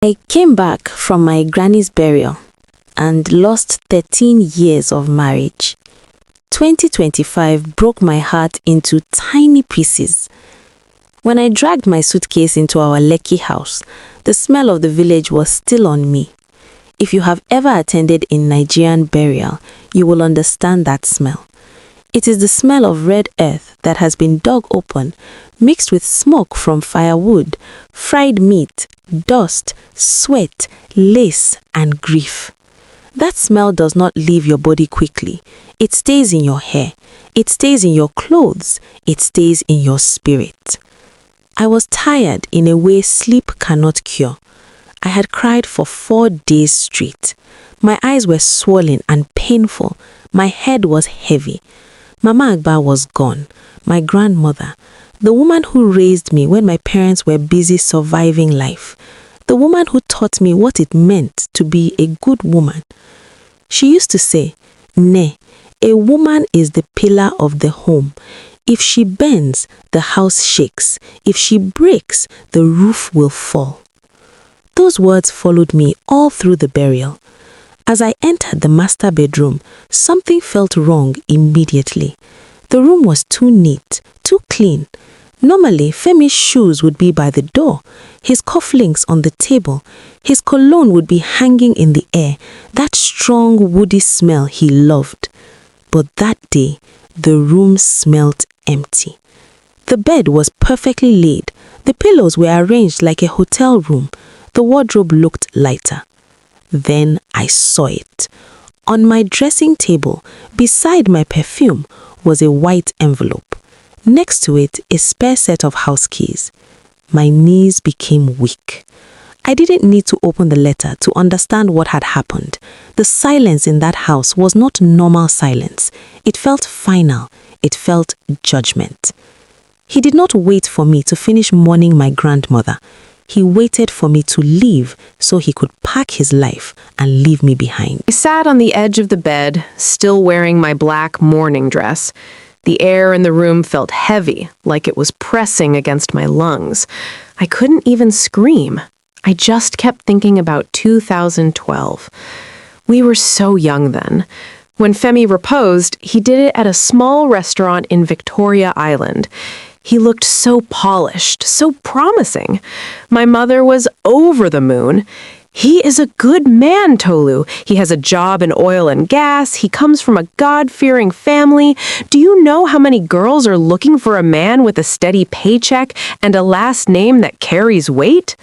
I came back from my granny's burial and lost 13 years of marriage. 2025 broke my heart into tiny pieces. When I dragged my suitcase into our Lekki house, the smell of the village was still on me. If you have ever attended a Nigerian burial, you will understand that smell. It is the smell of red earth that has been dug open, mixed with smoke from firewood, fried meat, dust, sweat, lace, and grief. That smell does not leave your body quickly. It stays in your hair. It stays in your clothes. It stays in your spirit. I was tired in a way sleep cannot cure. I had cried for 4 days straight. My eyes were swollen and painful. My head was heavy. Mama Agba was gone, my grandmother, the woman who raised me when my parents were busy surviving life, the woman who taught me what it meant to be a good woman. She used to say, "Ne, a woman is the pillar of the home. If she bends, the house shakes. If she breaks, the roof will fall." Those words followed me all through the burial. As I entered the master bedroom, something felt wrong immediately. The room was too neat, too clean. Normally, Femi's shoes would be by the door, his cufflinks on the table, his cologne would be hanging in the air, that strong woody smell he loved. But that day, the room smelt empty. The bed was perfectly laid. The pillows were arranged like a hotel room. The wardrobe looked lighter. Then I saw it. On my dressing table, beside my perfume, was a white envelope. Next to it, a spare set of house keys. My knees became weak. I didn't need to open the letter to understand what had happened. The silence in that house was not normal silence. It felt final. It felt judgment. He did not wait for me to finish mourning my grandmother. He waited for me to leave so he could pack his life and leave me behind. I sat on the edge of the bed, still wearing my black mourning dress. The air in the room felt heavy, like it was pressing against my lungs. I couldn't even scream. I just kept thinking about 2012. We were so young then. When Femi reposed, he did it at a small restaurant in Victoria Island. He looked so polished, so promising. My mother was over the moon. "He is a good man, Tolu. He has a job in oil and gas. He comes from a God-fearing family. Do you know how many girls are looking for a man with a steady paycheck and a last name that carries weight?"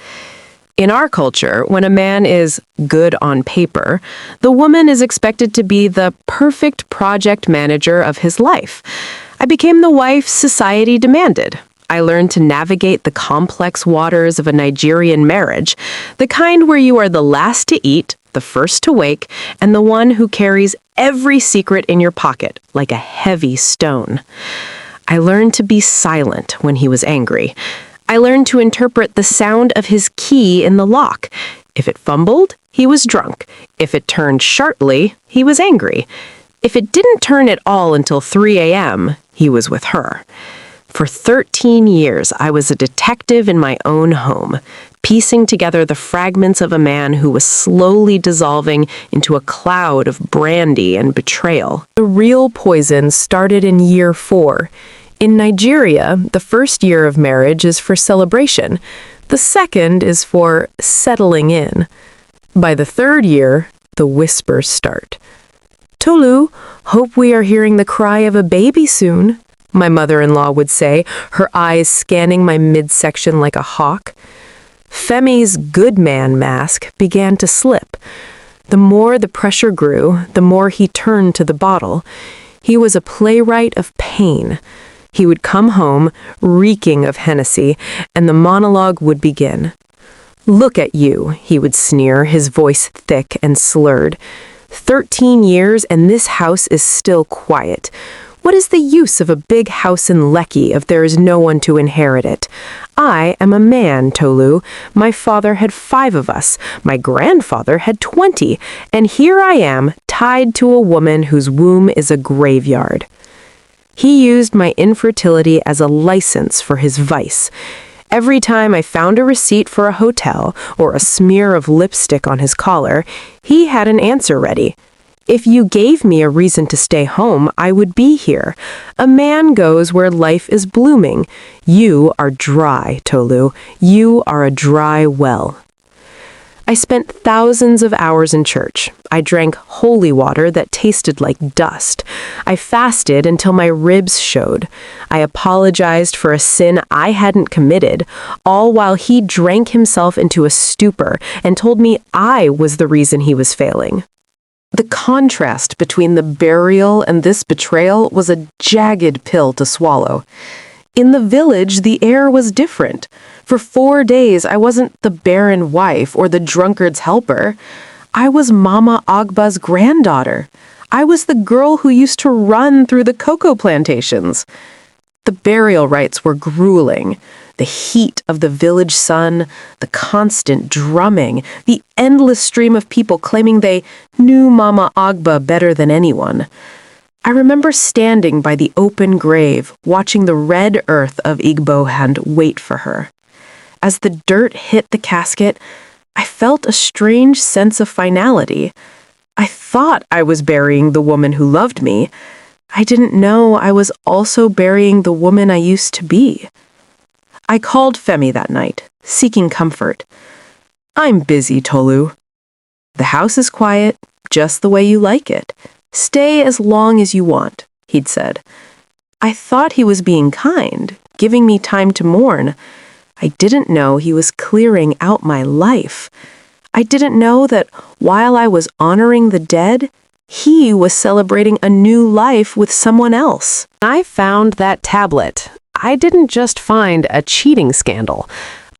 In our culture, when a man is good on paper, the woman is expected to be the perfect project manager of his life. I became the wife society demanded. I learned to navigate the complex waters of a Nigerian marriage, the kind where you are the last to eat, the first to wake, and the one who carries every secret in your pocket like a heavy stone. I learned to be silent when he was angry. I learned to interpret the sound of his key in the lock. If it fumbled, he was drunk. If it turned sharply, he was angry. If it didn't turn at all until 3 a.m., he was with her. For 13 years, I was a detective in my own home, piecing together the fragments of a man who was slowly dissolving into a cloud of brandy and betrayal. The real poison started in year 4. In Nigeria, the first year of marriage is for celebration. The second is for settling in. By the 3rd year, the whispers start. "Tolu, hope we are hearing the cry of a baby soon," my mother-in-law would say, her eyes scanning my midsection like a hawk. Femi's good man mask began to slip. The more the pressure grew, the more he turned to the bottle. He was a playwright of pain. He would come home, reeking of Hennessy, and the monologue would begin. "Look at you," he would sneer, his voice thick and slurred. 13 years and this house is still quiet. What is the use of a big house in Lekki if there is no one to inherit it? I am a man, Tolu. My father had 5 of us. My grandfather had 20. And here I am, tied to a woman whose womb is a graveyard. He used my infertility as a license for his vice. Every time I found a receipt for a hotel or a smear of lipstick on his collar, he had an answer ready. If you gave me a reason to stay home, I would be here. A man goes where life is blooming. You are dry, Tolu. You are a dry well. I spent thousands of hours in church. I drank holy water that tasted like dust. I fasted until my ribs showed. I apologized for a sin I hadn't committed, all while he drank himself into a stupor and told me I was the reason he was failing. The contrast between the burial and this betrayal was a jagged pill to swallow. In the village, the air was different. For 4 days, I wasn't the barren wife or the drunkard's helper. I was Mama Agba's granddaughter. I was the girl who used to run through the cocoa plantations. The burial rites were grueling. The heat of the village sun, the constant drumming, the endless stream of people claiming they knew Mama Agba better than anyone. I remember standing by the open grave, watching the red earth of Igboland wait for her. As the dirt hit the casket, I felt a strange sense of finality. I thought I was burying the woman who loved me. I didn't know I was also burying the woman I used to be. I called Femi that night, seeking comfort. I'm busy, Tolu. The house is quiet, just the way you like it. Stay as long as you want, he'd said. I thought he was being kind, giving me time to mourn. I didn't know he was clearing out my life. I didn't know that while I was honoring the dead, he was celebrating a new life with someone else. I found that tablet. I didn't just find a cheating scandal.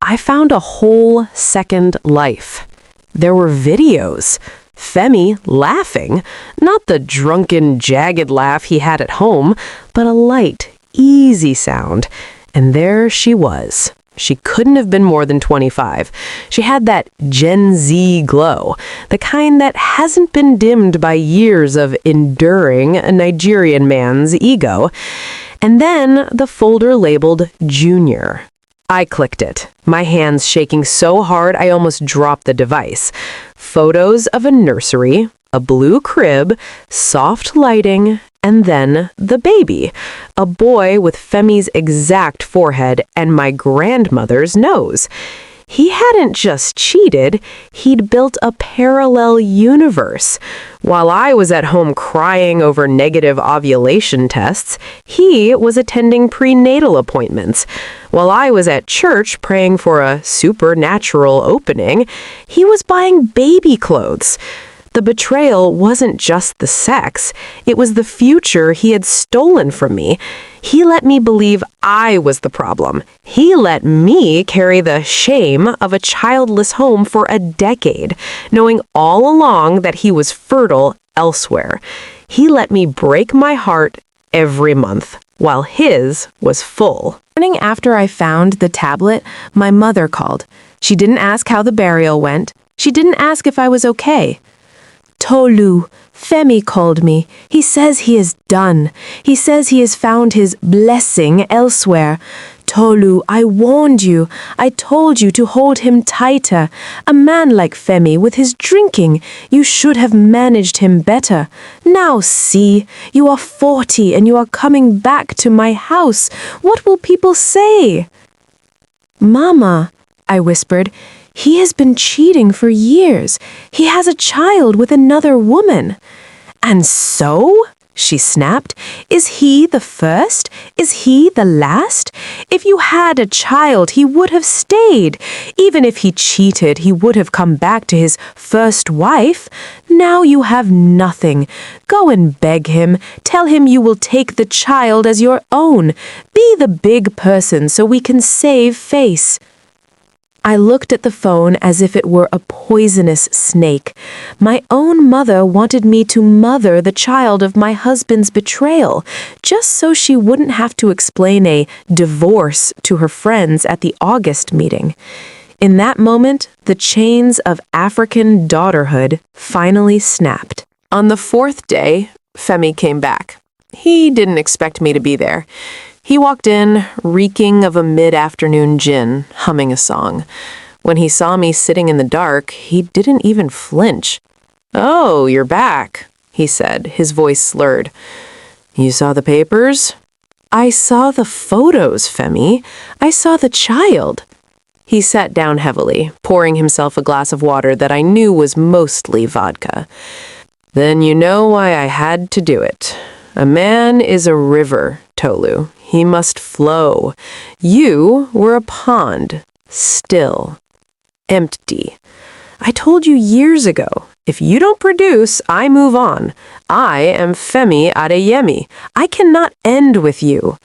I found a whole second life. There were videos. Femi laughing, not the drunken, jagged laugh he had at home, but a light, easy sound. And there she was. She couldn't have been more than 25. She had that Gen Z glow, the kind that hasn't been dimmed by years of enduring a Nigerian man's ego. And then the folder labeled Junior. I clicked it, my hands shaking so hard I almost dropped the device. Photos of a nursery, a blue crib, soft lighting, and then the baby, a boy with Femi's exact forehead and my grandmother's nose. He hadn't just cheated, he'd built a parallel universe. While I was at home crying over negative ovulation tests, he was attending prenatal appointments. While I was at church praying for a supernatural opening, he was buying baby clothes. The betrayal wasn't just the sex, it was the future he had stolen from me. He let me believe I was the problem. He let me carry the shame of a childless home for a decade, knowing all along that he was fertile elsewhere. He let me break my heart every month, while his was full. The morning after I found the tablet, my mother called. She didn't ask how the burial went. She didn't ask if I was okay. Tolu, Femi called me. He says he is done. He says he has found his blessing elsewhere. Tolu, I warned you. I told you to hold him tighter. A man like Femi with his drinking, you should have managed him better. Now see, you are 40 and you are coming back to my house. What will people say? Mama, I whispered, he has been cheating for years. He has a child with another woman. And so? She snapped. Is he the first? Is he the last? If you had a child, he would have stayed. Even if he cheated, he would have come back to his first wife. Now you have nothing. Go and beg him. Tell him you will take the child as your own. Be the big person so we can save face. I looked at the phone as if it were a poisonous snake. My own mother wanted me to mother the child of my husband's betrayal, just so she wouldn't have to explain a divorce to her friends at the August meeting. In that moment, the chains of African daughterhood finally snapped. On the 4th day, Femi came back. He didn't expect me to be there. He walked in, reeking of a mid-afternoon gin, humming a song. When he saw me sitting in the dark, he didn't even flinch. "Oh, you're back," he said, his voice slurred. "You saw the papers?" "I saw the photos, Femi. I saw the child." He sat down heavily, pouring himself a glass of water that I knew was mostly vodka. "Then you know why I had to do it. A man is a river, Tolu. He must flow. You were a pond, still, empty. I told you years ago, if you don't produce, I move on. I am Femi Adeyemi. I cannot end with you."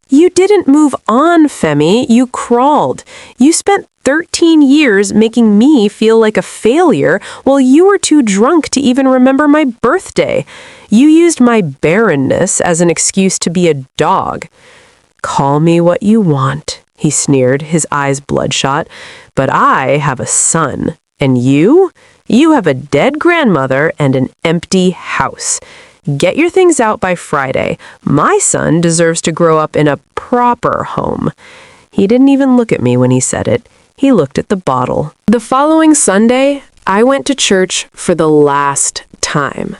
"You didn't move on, Femi. You crawled. You spent 13 years making me feel like a failure while you were too drunk to even remember my birthday. You used my barrenness as an excuse to be a dog. Call me what you want," he sneered, his eyes bloodshot, "but I have a son. And you? You have a dead grandmother and an empty house. Get your things out by Friday. My son deserves to grow up in a proper home." He didn't even look at me when he said it. He looked at the bottle. The following Sunday, I went to church for the last time.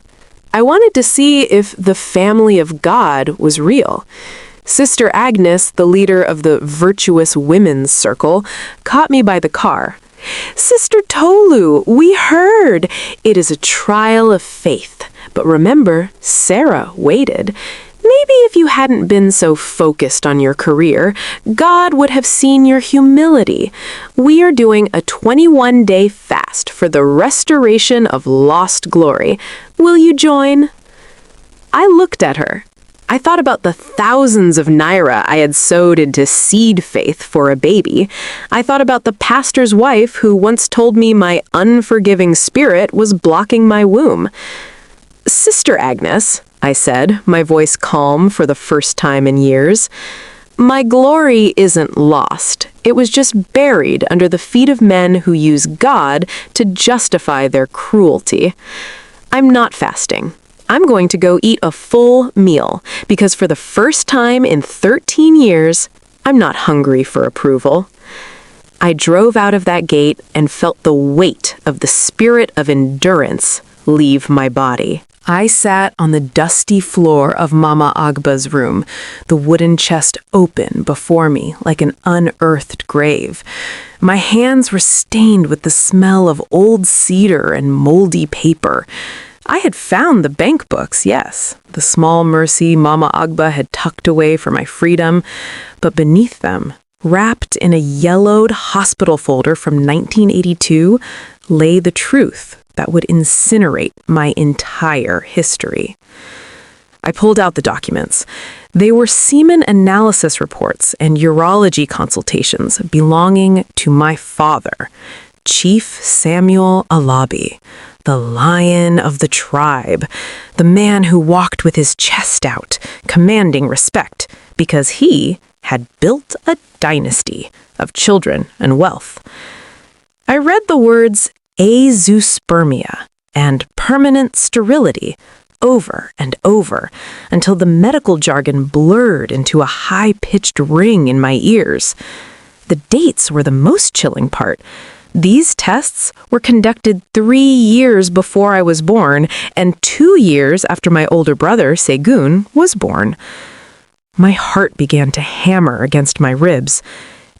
I wanted to see if the family of God was real. Sister Agnes, the leader of the Virtuous Women's Circle, caught me by the car. "Sister Tolu, we heard. It is a trial of faith. But remember, Sarah waited. Maybe if you hadn't been so focused on your career, God would have seen your humility. We are doing a 21-day fast for the restoration of lost glory. Will you join?" I looked at her. I thought about the thousands of naira I had sowed into seed faith for a baby. I thought about the pastor's wife who once told me my unforgiving spirit was blocking my womb. "Sister Agnes," I said, my voice calm for the first time in years, "my glory isn't lost. It was just buried under the feet of men who use God to justify their cruelty. I'm not fasting. I'm going to go eat a full meal because for the first time in 13 years, I'm not hungry for approval." I drove out of that gate and felt the weight of the spirit of endurance leave my body. I sat on the dusty floor of Mama Agba's room, the wooden chest open before me like an unearthed grave. My hands were stained with the smell of old cedar and moldy paper. I had found the bank books, yes, the small mercy Mama Agba had tucked away for my freedom, but beneath them, wrapped in a yellowed hospital folder from 1982, lay the truth that would incinerate my entire history. I pulled out the documents. They were semen analysis reports and urology consultations belonging to my father, Chief Samuel Alabi, the lion of the tribe, the man who walked with his chest out, commanding respect, because he had built a dynasty of children and wealth. I read the words azoospermia and permanent sterility over and over until the medical jargon blurred into a high-pitched ring in my ears. The dates were the most chilling part. These tests were conducted 3 years before I was born and 2 years after my older brother, Segun, was born. My heart began to hammer against my ribs.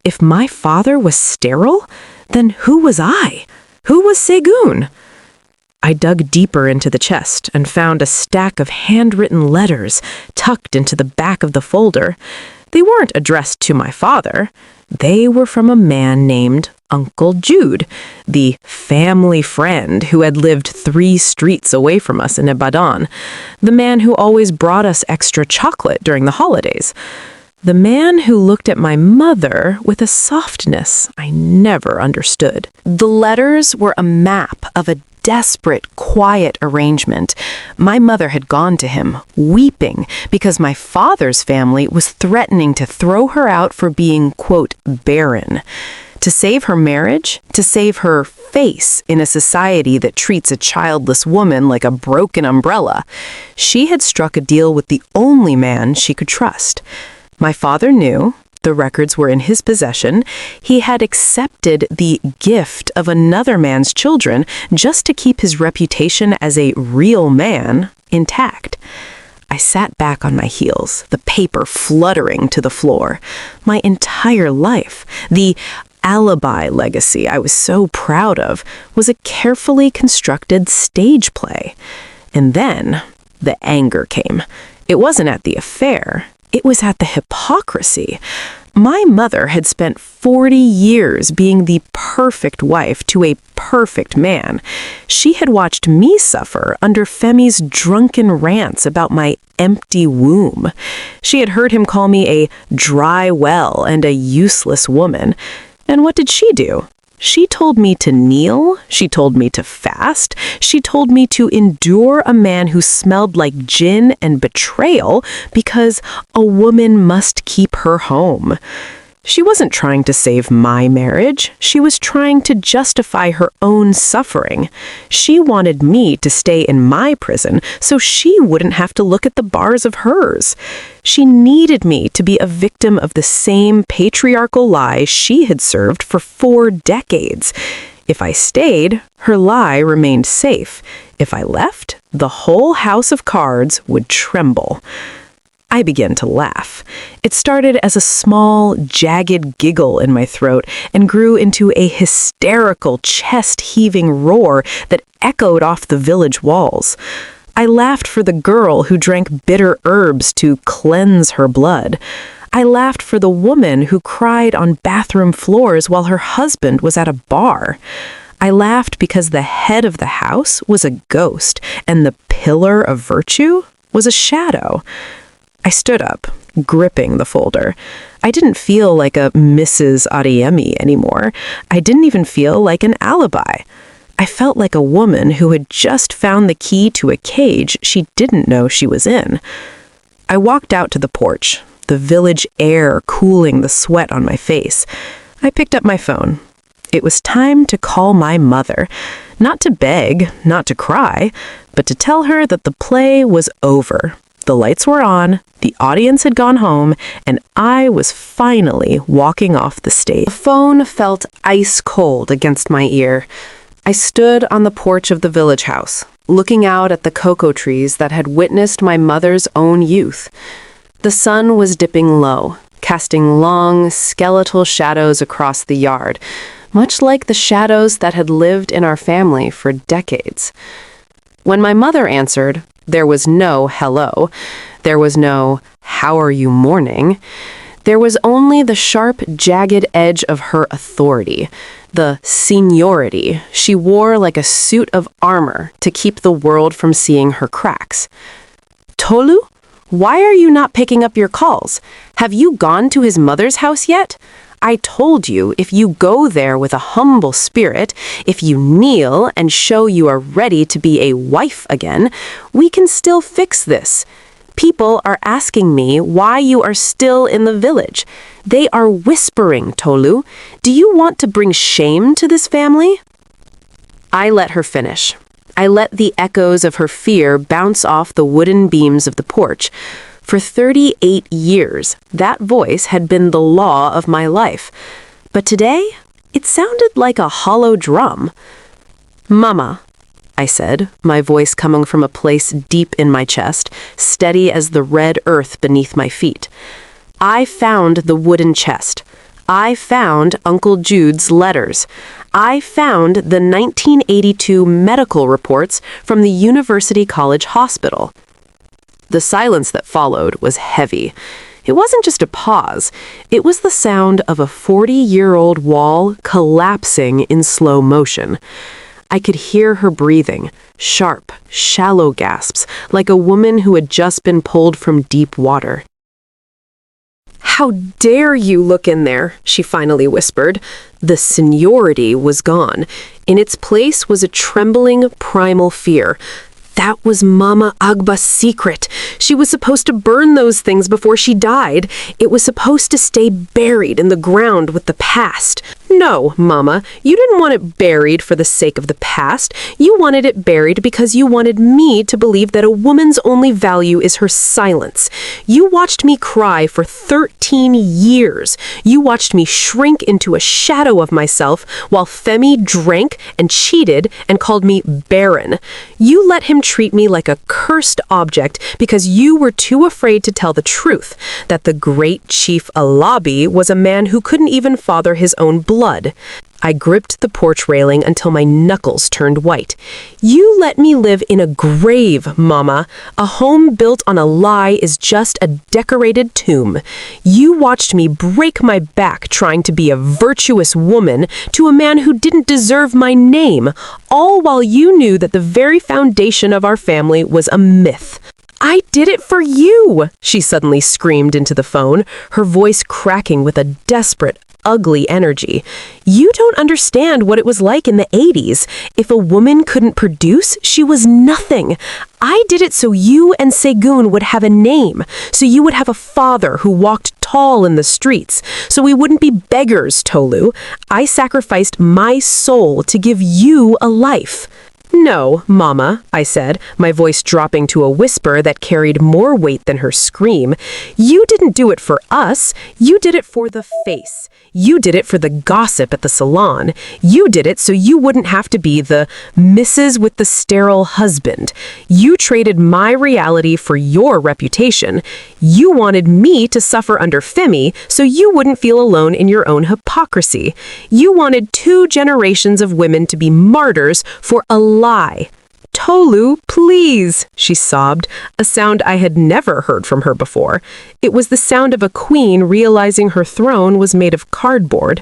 If my father was sterile, then who was I? Who was Segun? I dug deeper into the chest and found a stack of handwritten letters tucked into the back of the folder. They weren't addressed to my father. They were from a man named Uncle Jude, the family friend who had lived 3 streets away from us in Ibadan, the man who always brought us extra chocolate during the holidays, the man who looked at my mother with a softness I never understood. The letters were a map of a desperate, quiet arrangement. My mother had gone to him, weeping, because my father's family was threatening to throw her out for being, quote, barren. To save her marriage, to save her face in a society that treats a childless woman like a broken umbrella, she had struck a deal with the only man she could trust. My father knew. The records were in his possession. He had accepted the gift of another man's children just to keep his reputation as a real man intact. I sat back on my heels, the paper fluttering to the floor. My entire life, the alibi legacy I was so proud of, was a carefully constructed stage play. And then the anger came. It wasn't at the affair. It was at the hypocrisy. My mother had spent 40 years being the perfect wife to a perfect man. She had watched me suffer under Femi's drunken rants about my empty womb. She had heard him call me a dry well and a useless woman. And what did she do? She told me to kneel, she told me to fast, she told me to endure a man who smelled like gin and betrayal because a woman must keep her home. She wasn't trying to save my marriage. She was trying to justify her own suffering. She wanted me to stay in my prison so she wouldn't have to look at the bars of hers. She needed me to be a victim of the same patriarchal lie she had served for 4 decades. If I stayed, her lie remained safe. If I left, the whole house of cards would tremble. I began to laugh. It started as a small, jagged giggle in my throat and grew into a hysterical, chest-heaving roar that echoed off the village walls. I laughed for the girl who drank bitter herbs to cleanse her blood. I laughed for the woman who cried on bathroom floors while her husband was at a bar. I laughed because the head of the house was a ghost and the pillar of virtue was a shadow. I stood up, gripping the folder. I didn't feel like a Mrs. Adeyemi anymore. I didn't even feel like an alibi. I felt like a woman who had just found the key to a cage she didn't know she was in. I walked out to the porch, the village air cooling the sweat on my face. I picked up my phone. It was time to call my mother. Not to beg, not to cry, but to tell her that the play was over. The lights were on, the audience had gone home, and I was finally walking off the stage. The phone felt ice cold against my ear. I stood on the porch of the village house, looking out at the cocoa trees that had witnessed my mother's own youth. The sun was dipping low, casting long, skeletal shadows across the yard, much like the shadows that had lived in our family for decades. When my mother answered, there was no hello. There was no, how are you mourning? There was only the sharp, jagged edge of her authority, the seniority she wore like a suit of armor to keep the world from seeing her cracks. Tolu, why are you not picking up your calls? Have you gone to his mother's house yet? I told you, if you go there with a humble spirit, if you kneel and show you are ready to be a wife again, we can still fix this. People are asking me why you are still in the village. They are whispering, Tolu. Do you want to bring shame to this family? I let her finish. I let the echoes of her fear bounce off the wooden beams of the porch. For 38 years, that voice had been the law of my life. But today, it sounded like a hollow drum. Mama, I said, my voice coming from a place deep in my chest, steady as the red earth beneath my feet. I found the wooden chest. I found Uncle Jude's letters. I found the 1982 medical reports from the University College Hospital. The silence that followed was heavy. It wasn't just a pause. It was the sound of a 40-year-old wall collapsing in slow motion. I could hear her breathing, sharp, shallow gasps, like a woman who had just been pulled from deep water. How dare you look in there, she finally whispered. The seniority was gone. In its place was a trembling, primal fear. That was Mama Agba's secret. She was supposed to burn those things before she died. It was supposed to stay buried in the ground with the past. No, Mama, you didn't want it buried for the sake of the past. You wanted it buried because you wanted me to believe that a woman's only value is her silence. You watched me cry for 13 years. You watched me shrink into a shadow of myself while Femi drank and cheated and called me barren. You let him treat me like a cursed object because you were too afraid to tell the truth, that the great Chief Alabi was a man who couldn't even father his own blood. I gripped the porch railing until my knuckles turned white. You let me live in a grave, Mama. A home built on a lie is just a decorated tomb. You watched me break my back trying to be a virtuous woman to a man who didn't deserve my name, all while you knew that the very foundation of our family was a myth. I did it for you, she suddenly screamed into the phone, her voice cracking with a desperate, ugly energy. You don't understand what it was like in the 80s. If a woman couldn't produce, she was nothing. I did it so you and Segun would have a name, so you would have a father who walked tall in the streets, so we wouldn't be beggars, Tolu. I sacrificed my soul to give you a life. No, Mama, I said, my voice dropping to a whisper that carried more weight than her scream. You didn't do it for us. You did it for the face. You did it for the gossip at the salon. You did it so you wouldn't have to be the Mrs. with the sterile husband. You traded my reality for your reputation. You wanted me to suffer under Femi so you wouldn't feel alone in your own hypocrisy. You wanted 2 generations of women to be martyrs for a lie. Tolu, please, she sobbed, a sound I had never heard from her before. It was the sound of a queen realizing her throne was made of cardboard.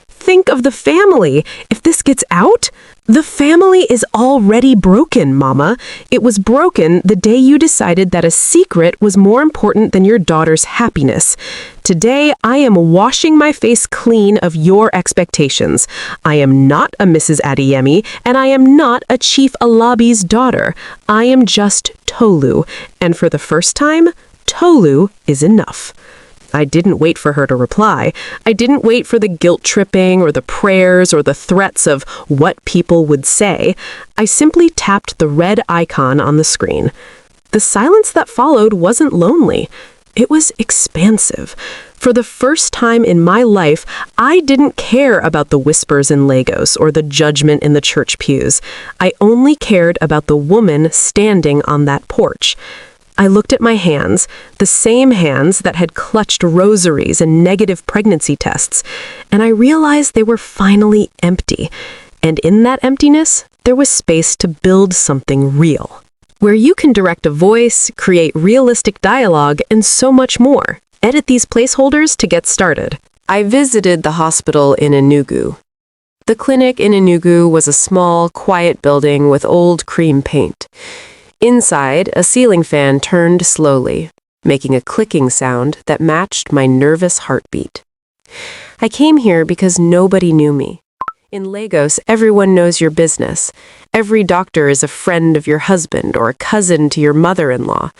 Think of the family. If this gets out, the family is already broken, Mama. It was broken the day you decided that a secret was more important than your daughter's happiness. Today, I am washing my face clean of your expectations. I am not a Mrs. Adeyemi, and I am not a Chief Alabi's daughter. I am just Tolu, and for the first time, Tolu is enough. I didn't wait for her to reply. I didn't wait for the guilt-tripping or the prayers or the threats of what people would say. I simply tapped the red icon on the screen. The silence that followed wasn't lonely. It was expansive. For the first time in my life, I didn't care about the whispers in Lagos or the judgment in the church pews. I only cared about the woman standing on that porch. I looked at my hands, the same hands that had clutched rosaries and negative pregnancy tests, and I realized they were finally empty. And in that emptiness, there was space to build something real, where you can direct a voice, create realistic dialogue, and so much more. Edit these placeholders to get started. I visited the hospital in Enugu. The clinic in Enugu was a small, quiet building with old cream paint. Inside, a ceiling fan turned slowly, making a clicking sound that matched my nervous heartbeat. I came here because nobody knew me. In Lagos, everyone knows your business. Every doctor is a friend of your husband or a cousin to your mother-in-law.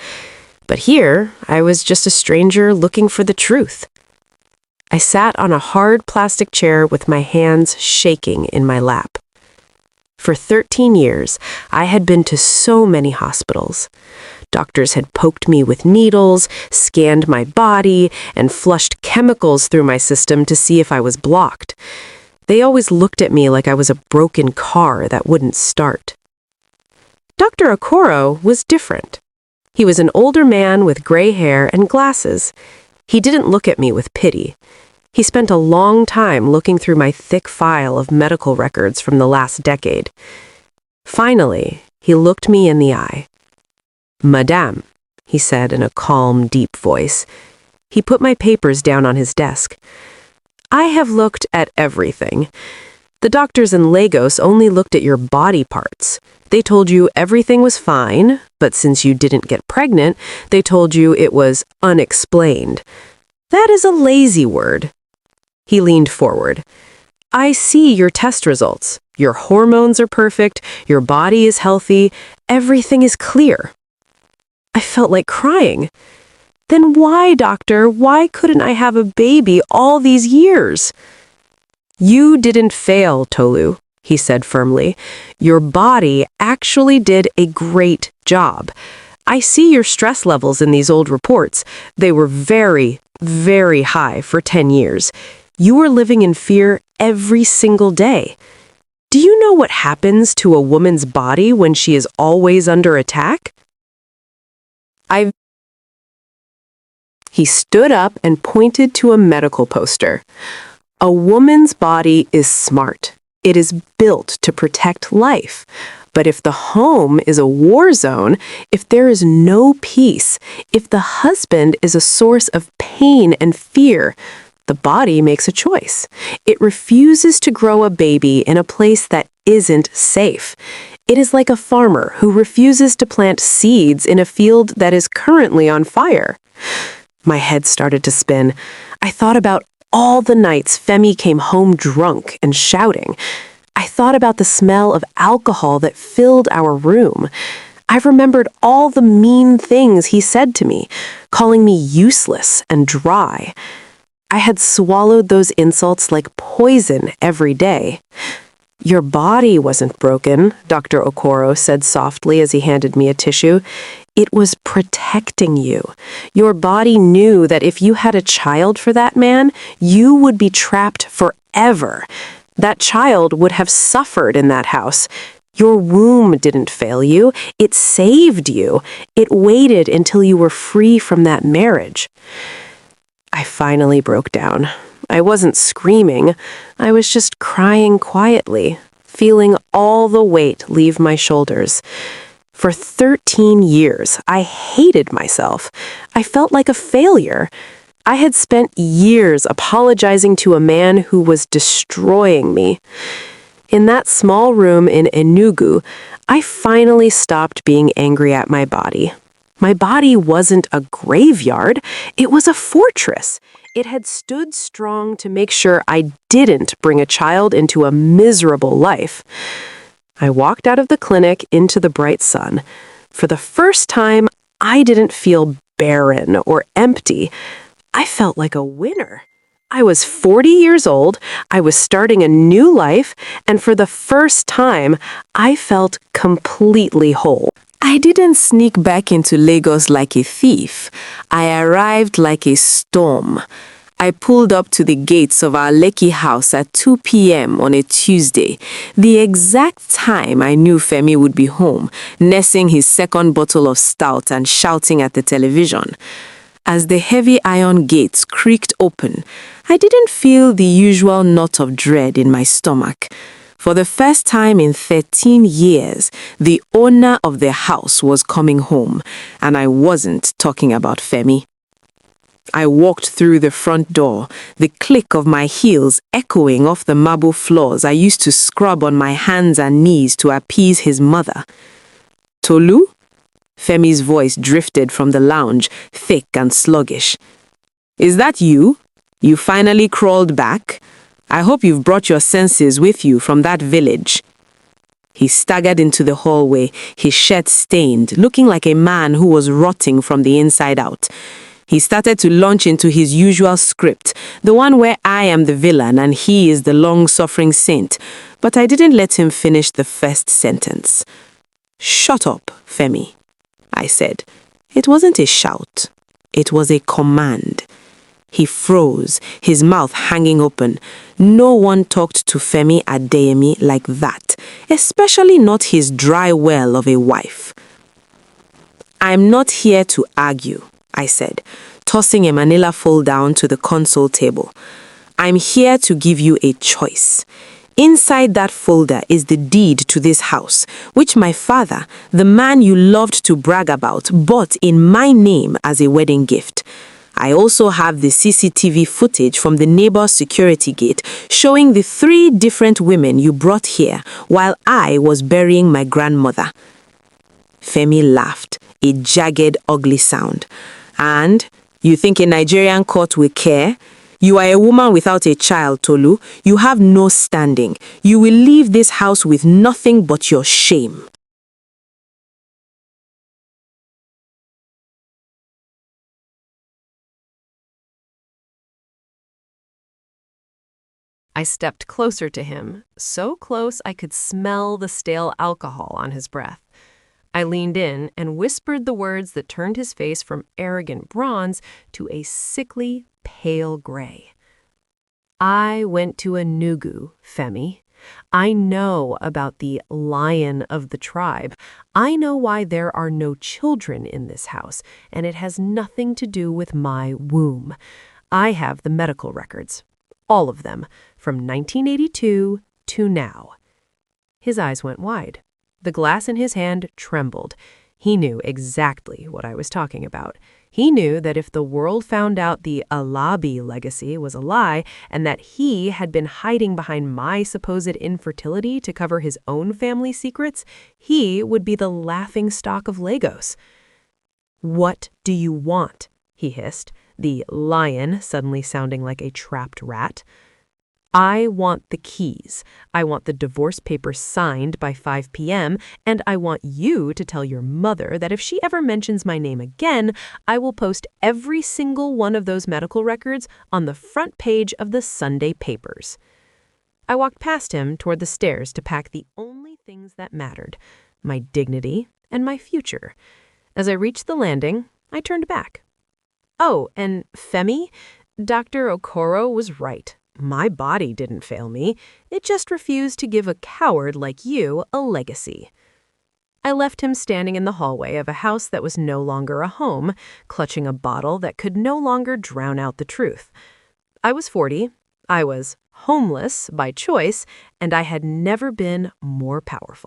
But here, I was just a stranger looking for the truth. I sat on a hard plastic chair with my hands shaking in my lap. For 13 years, I had been to so many hospitals. Doctors had poked me with needles, scanned my body, and flushed chemicals through my system to see if I was blocked. They always looked at me like I was a broken car that wouldn't start. Dr. Okoro was different. He was an older man with gray hair and glasses. He didn't look at me with pity. He spent a long time looking through my thick file of medical records from the last decade. Finally, he looked me in the eye. "Madame," he said in a calm, deep voice. He put my papers down on his desk. "I have looked at everything. The doctors in Lagos only looked at your body parts. They told you everything was fine, but since you didn't get pregnant, they told you it was unexplained. That is a lazy word." He leaned forward. "I see your test results. Your hormones are perfect, your body is healthy, everything is clear." I felt like crying. "Then why, doctor, why couldn't I have a baby all these years?" You didn't fail, Tolu, he said firmly. Your body actually did a great job. I see your stress levels in these old reports. They were very, very high for 10 years. You were living in fear every single day. Do you know what happens to a woman's body when she is always under attack? He stood up and pointed to a medical poster. A woman's body is smart. It is built to protect life. But if the home is a war zone, if there is no peace, if the husband is a source of pain and fear, the body makes a choice. It refuses to grow a baby in a place that isn't safe. It is like a farmer who refuses to plant seeds in a field that is currently on fire. My head started to spin. I thought about all the nights Femi came home drunk and shouting. I thought about the smell of alcohol that filled our room. I remembered all the mean things he said to me, calling me useless and dry. I had swallowed those insults like poison every day. Your body wasn't broken, Dr. Okoro said softly as he handed me a tissue. It was protecting you. Your body knew that if you had a child for that man, you would be trapped forever. That child would have suffered in that house. Your womb didn't fail you. It saved you. It waited until you were free from that marriage. I finally broke down. I wasn't screaming. I was just crying quietly, feeling all the weight leave my shoulders. For 13 years, I hated myself. I felt like a failure. I had spent years apologizing to a man who was destroying me. In that small room in Enugu, I finally stopped being angry at my body. My body wasn't a graveyard, it was a fortress. It had stood strong to make sure I didn't bring a child into a miserable life. I walked out of the clinic into the bright sun. For the first time, I didn't feel barren or empty. I felt like a winner. I was 40 years old, I was starting a new life, and for the first time, I felt completely whole. I didn't sneak back into Lagos like a thief. I arrived like a storm. I pulled up to the gates of our Lekki house at 2 p.m. on a Tuesday, the exact time I knew Femi would be home, nursing his second bottle of stout and shouting at the television. As the heavy iron gates creaked open, I didn't feel the usual knot of dread in my stomach. For the first time in 13 years, the owner of the house was coming home, and I wasn't talking about Femi. I walked through the front door, the click of my heels echoing off the marble floors I used to scrub on my hands and knees to appease his mother. Tolu? Femi's voice drifted from the lounge, thick and sluggish. Is that you? You finally crawled back? I hope you've brought your senses with you from that village. He staggered into the hallway, his shirt stained, looking like a man who was rotting from the inside out. He started to launch into his usual script, the one where I am the villain and he is the long-suffering saint, but I didn't let him finish the first sentence. Shut up, Femi, I said. It wasn't a shout. It was a command. He froze, his mouth hanging open. No one talked to Femi Adeyemi like that, especially not his dry well of a wife. I'm not here to argue, I said, tossing a manila fold-down to the console table. I'm here to give you a choice. Inside that folder is the deed to this house, which my father, the man you loved to brag about, bought in my name as a wedding gift. I also have the CCTV footage from the neighbor's security gate showing the 3 different women you brought here while I was burying my grandmother. Femi laughed, a jagged, ugly sound. And you think a Nigerian court will care? You are a woman without a child, Tolu. You have no standing. You will leave this house with nothing but your shame. I stepped closer to him, so close I could smell the stale alcohol on his breath. I leaned in and whispered the words that turned his face from arrogant bronze to a sickly, pale gray. I went to Enugu, Femi. I know about the lion of the tribe. I know why there are no children in this house, and it has nothing to do with my womb. I have the medical records. All of them, from 1982 to now. His eyes went wide. The glass in his hand trembled. He knew exactly what I was talking about. He knew that if the world found out the Alabi legacy was a lie and that he had been hiding behind my supposed infertility to cover his own family secrets, he would be the laughingstock of Lagos. "What do you want?" he hissed, the lion suddenly sounding like a trapped rat. "I want the keys. I want the divorce papers signed by 5 p.m., and I want you to tell your mother that if she ever mentions my name again, I will post every single one of those medical records on the front page of the Sunday papers." I walked past him toward the stairs to pack the only things that mattered, my dignity and my future. As I reached the landing, I turned back. "Oh, and Femi, Dr. Okoro was right. My body didn't fail me. It just refused to give a coward like you a legacy." I left him standing in the hallway of a house that was no longer a home, clutching a bottle that could no longer drown out the truth. I was 40, I was homeless by choice, and I had never been more powerful.